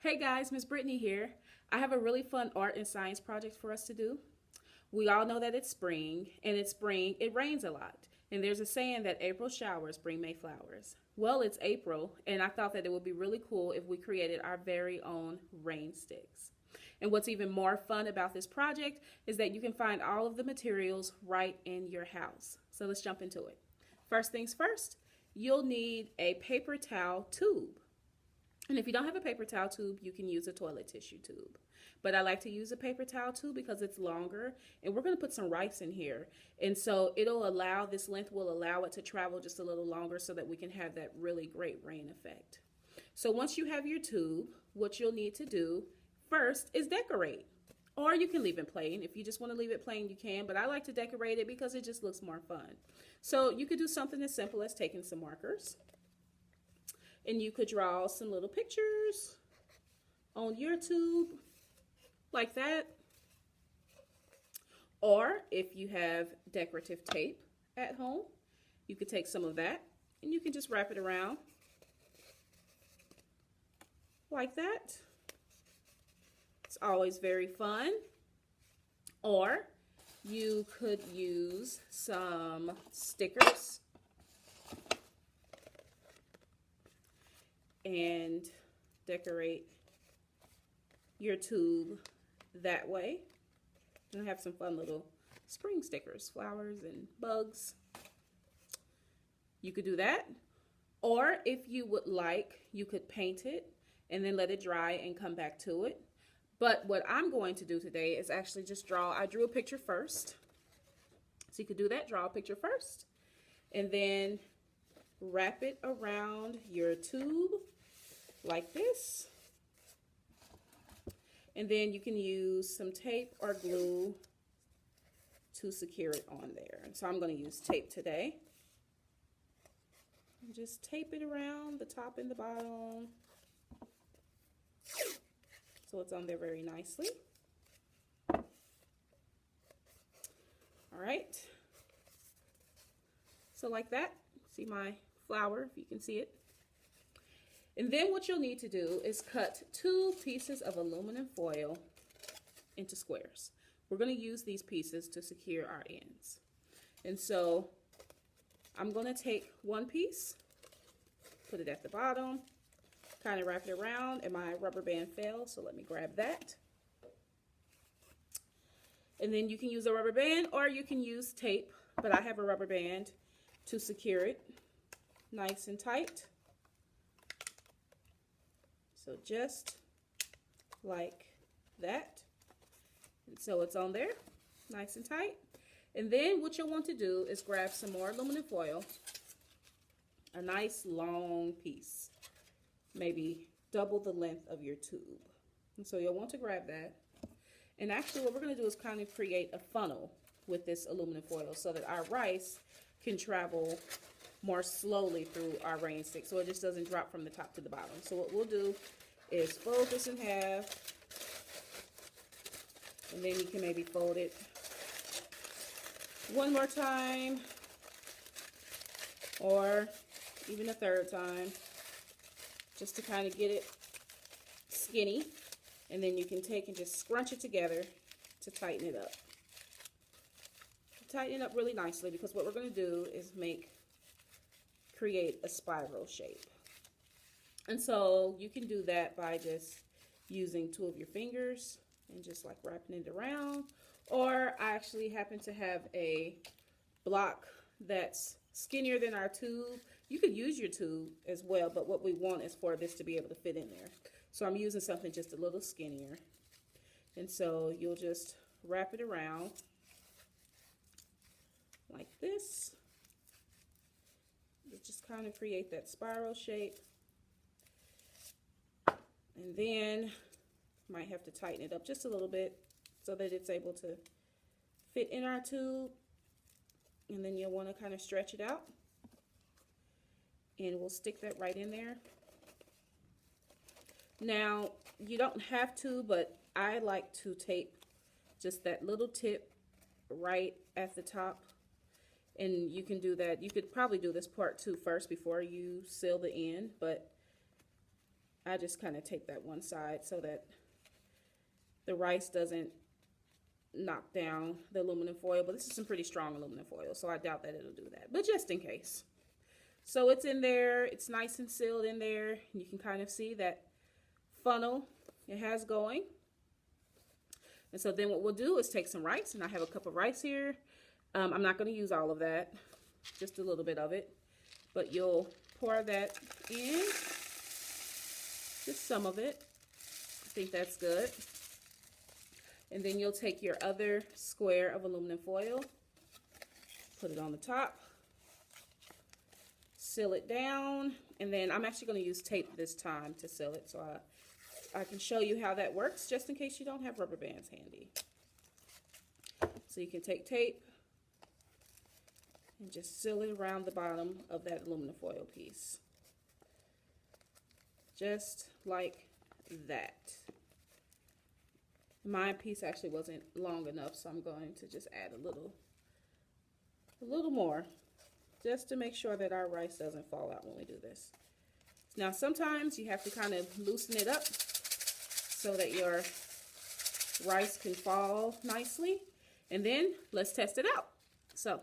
Hey guys, Miss Brittany here. I have a really fun art and science project for us to do. We all know that it's spring, and it's spring, it rains a lot. And there's a saying that April showers bring May flowers. Well, it's April, and I thought that it would be really cool if we created our very own rain sticks. And what's even more fun about this project is that you can find all of the materials right in your house. So let's jump into it. First things first, you'll need a paper towel tube. And if you don't have a paper towel tube, you can use a toilet tissue tube. But I like to use a paper towel tube because it's longer. And we're going to put some rice in here. And so this length will allow it to travel just a little longer so that we can have that really great rain effect. So once you have your tube, what you'll need to do first is decorate. Or you can leave it plain. If you just want to leave it plain, you can. But I like to decorate it because it just looks more fun. So you could do something as simple as taking some markers. And you could draw some little pictures on your tube like that. Or if you have decorative tape at home, you could take some of that and you can just wrap it around like that. It's always very fun. Or you could use some stickers and decorate your tube that way. And have some fun little spring stickers, flowers and bugs. You could do that. Or if you would like, you could paint it and then let it dry and come back to it. But what I'm going to do today is actually just draw. I drew a picture first. So you could do that, draw a picture first. And then wrap it around your tube like this. And then you can use some tape or glue to secure it on there. And so I'm going to use tape today. And just tape it around the top and the bottom so it's on there very nicely. All right. So like that. See my flower, if you can see it. And then what you'll need to do is cut 2 pieces of aluminum foil into squares. We're going to use these pieces to secure our ends. And so I'm going to take one piece, put it at the bottom, kind of wrap it around, and my rubber band fell, so let me grab that. And then you can use a rubber band or you can use tape, but I have a rubber band to secure it nice and tight. So just like that. And so it's on there, nice and tight. And then what you'll want to do is grab some more aluminum foil, a nice long piece, maybe double the length of your tube. And so you'll want to grab that. And actually what we're going to do is kind of create a funnel with this aluminum foil so that our rice can travel more slowly through our rain stick so it just doesn't drop from the top to the bottom. So what we'll do is fold this in half, and then you can maybe fold it one more time or even a third time just to kind of get it skinny, and then you can take and just scrunch it together to tighten it up. Tighten it up really nicely because what we're going to do is create a spiral shape. And so you can do that by just using 2 of your fingers and just like wrapping it around. Or I actually happen to have a block that's skinnier than our tube. You could use your tube as well, but what we want is for this to be able to fit in there. So I'm using something just a little skinnier. And so you'll just wrap it around like this. Just kind of create that spiral shape. And then might have to tighten it up just a little bit so that it's able to fit in our tube. And then you'll want to kind of stretch it out. And we'll stick that right in there. Now, you don't have to, but I like to tape just that little tip right at the top. And you can do that. You could probably do this part 2 first before you seal the end, but I just kind of tape that one side so that the rice doesn't knock down the aluminum foil. But this is some pretty strong aluminum foil, so I doubt that it'll do that. But just in case. So it's in there. It's nice and sealed in there. You can kind of see that funnel it has going. And so then what we'll do is take some rice, and I have a cup of rice here. I'm not going to use all of that, just a little bit of it. But you'll pour that in, just some of it. I think that's good. And then you'll take your other square of aluminum foil, put it on the top, seal it down, and then I'm actually going to use tape this time to seal it, so I can show you how that works just in case you don't have rubber bands handy. So you can take tape and just seal it around the bottom of that aluminum foil piece. Just like that. My piece actually wasn't long enough, so I'm going to just add a little more, just to make sure that our rice doesn't fall out when we do this. Now sometimes you have to kind of loosen it up so that your rice can fall nicely. And then let's test it out. So,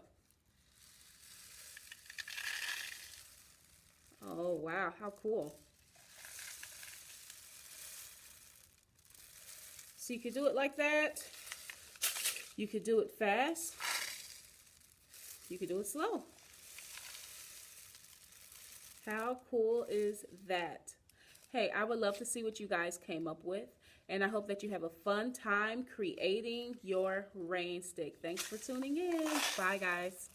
oh wow, how cool. So you could do it like that. You could do it fast. You could do it slow. How cool is that? Hey, I would love to see what you guys came up with. And I hope that you have a fun time creating your rain stick. Thanks for tuning in. Bye, guys.